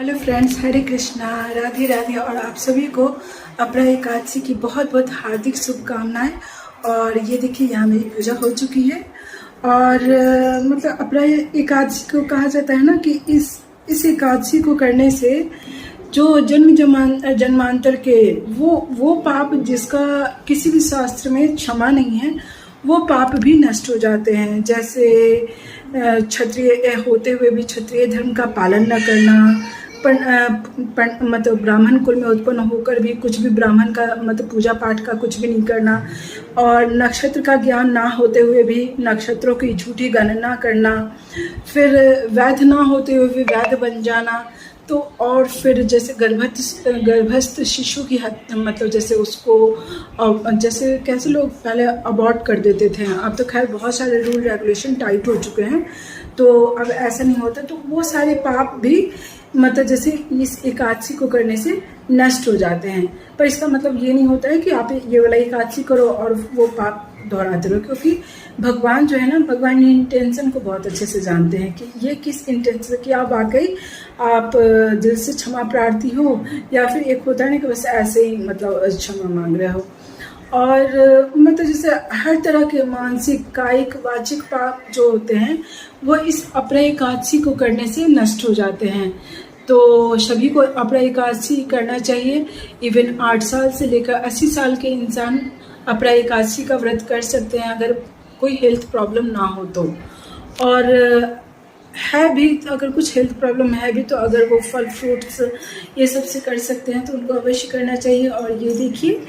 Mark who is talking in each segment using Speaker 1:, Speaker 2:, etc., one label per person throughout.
Speaker 1: Hello friends, हरे कृष्णा, राधे राधे। और आप सभी को अपना एकादशी की बहुत बहुत हार्दिक शुभकामनाएं। और ये देखिए, यहाँ मेरी पूजा हो चुकी है। और मतलब अपना एकादशी को कहा जाता है ना कि इस एकादशी को करने से जो जन्मांतर के वो पाप जिसका किसी भी शास्त्र में क्षमा नहीं है, वो पाप भी नष्ट हो जाते हैं। जैसे क्षत्रिय होते हुए भी क्षत्रिय धर्म का पालन न करना, मतलब ब्राह्मण कुल में उत्पन्न होकर भी कुछ भी ब्राह्मण का मतलब पूजा पाठ का कुछ भी नहीं करना, और नक्षत्र का ज्ञान ना होते हुए भी नक्षत्रों की झूठी गणना करना, फिर वैध ना होते हुए भी वैध बन जाना। तो और फिर जैसे गर्भस्थ शिशु की मतलब जैसे उसको जैसे कैसे लोग पहले अबॉर्ट कर देते थे, अब तो खैर बहुत सारे रूल रेगुलेशन टाइट हो चुके हैं, तो अब ऐसा नहीं होता। तो वो सारे पाप भी मतलब जैसे इस एकादशी को करने से नष्ट हो जाते हैं। पर इसका मतलब ये नहीं होता है कि आप ये वाला एकादशी करो और वो पाप दोहराते रहो, क्योंकि भगवान जो है ना, भगवान इंटेंशन को बहुत अच्छे से जानते हैं कि ये किस इंटेंशन की आप वाकई आप दिल से क्षमा प्रार्थी हो, या फिर एक होता है ना कि बस ऐसे ही मतलब क्षमा मांग रहे हो। और मतलब जैसे हर तरह के मानसिक, कायिक, वाचिक पाप जो होते हैं वो इस अपने एकादशी को करने से नष्ट हो जाते हैं। तो सभी को अपना एकादशी करना चाहिए। इवन 8 साल से लेकर 80 साल के इंसान अपना एकादशी का व्रत कर सकते हैं, अगर कोई हेल्थ प्रॉब्लम ना हो तो। और है भी, अगर कुछ हेल्थ प्रॉब्लम है भी तो अगर वो फल फ्रूट्स ये सब से कर सकते हैं तो उनको अवश्य करना चाहिए। और ये देखिए,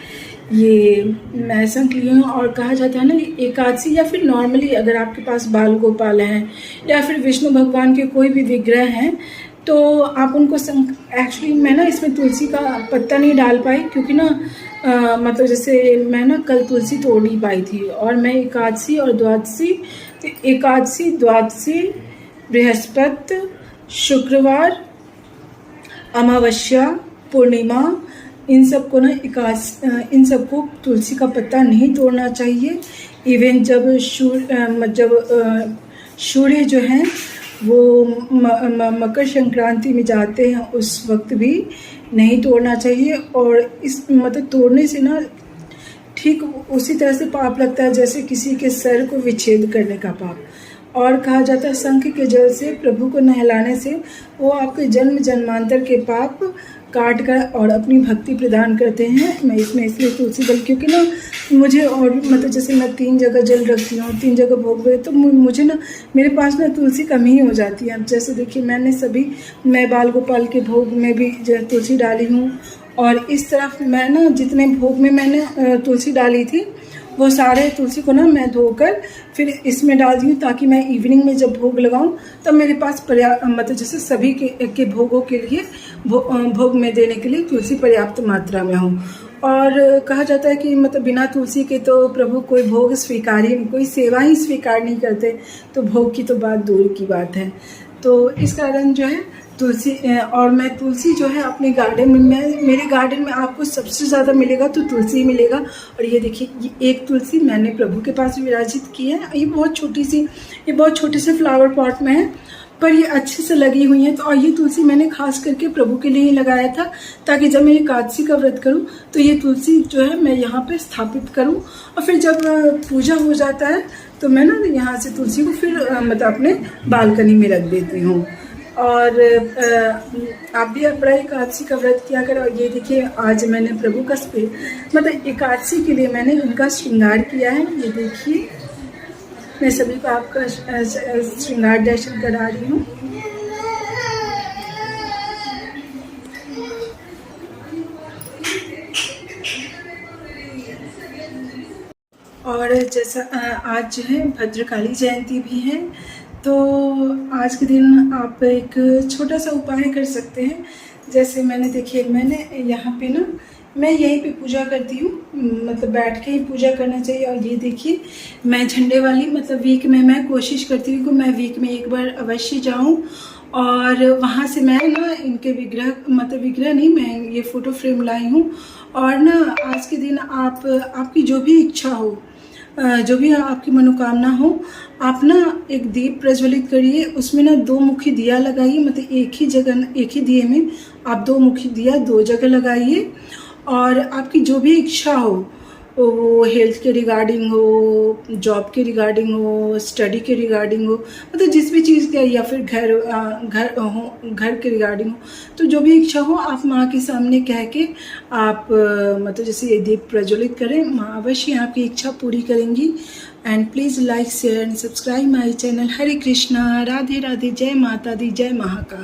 Speaker 1: ये मैं शंख ली हूँ। और कहा जाता है ना, एकादशी या फिर नॉर्मली अगर आपके पास बाल गोपाल हैं या फिर विष्णु भगवान के कोई भी विग्रह हैं तो आप उनको एक्चुअली मैं ना इसमें तुलसी का पत्ता नहीं डाल पाई, क्योंकि ना मतलब जैसे मैं ना कल तुलसी तोड़ नहीं पाई थी। और मैं एकादशी और द्वादशी, द्वादशी, बृहस्पति, शुक्रवार, अमावस्या, पूर्णिमा, इन सबको ना इन सबको तुलसी का पत्ता नहीं तोड़ना चाहिए। इवन जब सूर्य जो हैं वो मकर संक्रांति में जाते हैं उस वक्त भी नहीं तोड़ना चाहिए। और इस मतलब तोड़ने से ना ठीक उसी तरह से पाप लगता है जैसे किसी के सर को विच्छेद करने का पाप। और कहा जाता है शंख के जल से प्रभु को नहलाने से वो आपके जन्म जन्मांतर के पाप काट कर और अपनी भक्ति प्रदान करते हैं। मैं इसमें इसलिए तुलसी दल, क्योंकि ना मुझे और मतलब जैसे मैं 3 जगह जल रखती हूँ, 3 जगह भोग हुए, तो मुझे ना मेरे पास ना तुलसी कमी हो जाती है। अब जैसे देखिए, मैं बाल गोपाल के भोग में भी तुलसी डाली हूँ, और इस तरफ मैं ना जितने भोग में मैंने तुलसी डाली थी वो सारे तुलसी को ना मैं धोकर फिर इसमें डाल दी हूँ, ताकि मैं इवनिंग में जब भोग लगाऊँ तब मेरे पास पर्याप्त मतलब जैसे सभी के भोगों के लिए भोग में देने के लिए तुलसी पर्याप्त मात्रा में हो। और कहा जाता है कि मतलब बिना तुलसी के तो प्रभु कोई भोग स्वीकार ही, कोई सेवा ही स्वीकार नहीं करते, तो भोग की तो बात दूर की बात है। तो इस कारण जो है तुलसी, और मैं तुलसी जो है अपने गार्डन में, मेरे गार्डन में आपको सबसे ज़्यादा मिलेगा तो तुलसी मिलेगा। और ये देखिए, ये एक तुलसी मैंने प्रभु के पास विराजित की है। ये बहुत छोटे से फ्लावर पॉट में है, पर ये अच्छे से लगी हुई है। तो और ये तुलसी मैंने खास करके प्रभु के लिए ही लगाया था, ताकि जब मैं एकादशी का व्रत करूं तो ये तुलसी जो है मैं यहाँ पे स्थापित करूं, और फिर जब पूजा हो जाता है तो मैं ना यहाँ से तुलसी को फिर मतलब अपने बालकनी में रख देती हूँ। और आप भी अपना एकादशी का व्रत किया करें। और ये देखिए, आज मैंने प्रभु का मतलब एकादशी के लिए मैंने उनका श्रृंगार किया है। ये देखिए, मैं सभी को आपका श्रृंगार दर्शन करा रही हूँ। और जैसा आज जो है भद्रकाली जयंती भी है, तो आज के दिन आप एक छोटा सा उपाय कर सकते हैं। जैसे मैंने यहाँ पे ना मैं यहीं पे पूजा करती हूँ, मतलब बैठ के ही पूजा करना चाहिए। और ये देखिए, मैं झंडे वाली मतलब वीक में मैं कोशिश करती हूँ कि मैं वीक में एक बार अवश्य जाऊँ, और वहाँ से मैं ना इनके विग्रह नहीं, मैं ये फ़ोटो फ्रेम लाई हूँ। और ना आज के दिन आपकी जो भी इच्छा हो, जो भी आपकी मनोकामना हो, आप ना एक दीप प्रज्वलित करिए, उसमें ना 2 मुखी दिया लगाइए, मतलब एक ही जगह, एक ही दिए में आप 2 मुखी दिया 2 जगह लगाइए। और आपकी जो भी इच्छा हो, वो हेल्थ के रिगार्डिंग हो, जॉब के रिगार्डिंग हो, स्टडी के रिगार्डिंग हो, मतलब जिस भी चीज़ का, या फिर घर के रिगार्डिंग हो, तो जो भी इच्छा हो आप माँ के सामने कह के आप मतलब जैसे ये दीप प्रज्वलित करें, माँ अवश्य आपकी इच्छा पूरी करेंगी। And please like share and subscribe my channel. हरे कृष्णा, राधे राधे, जय माता दी, जय महाकाल।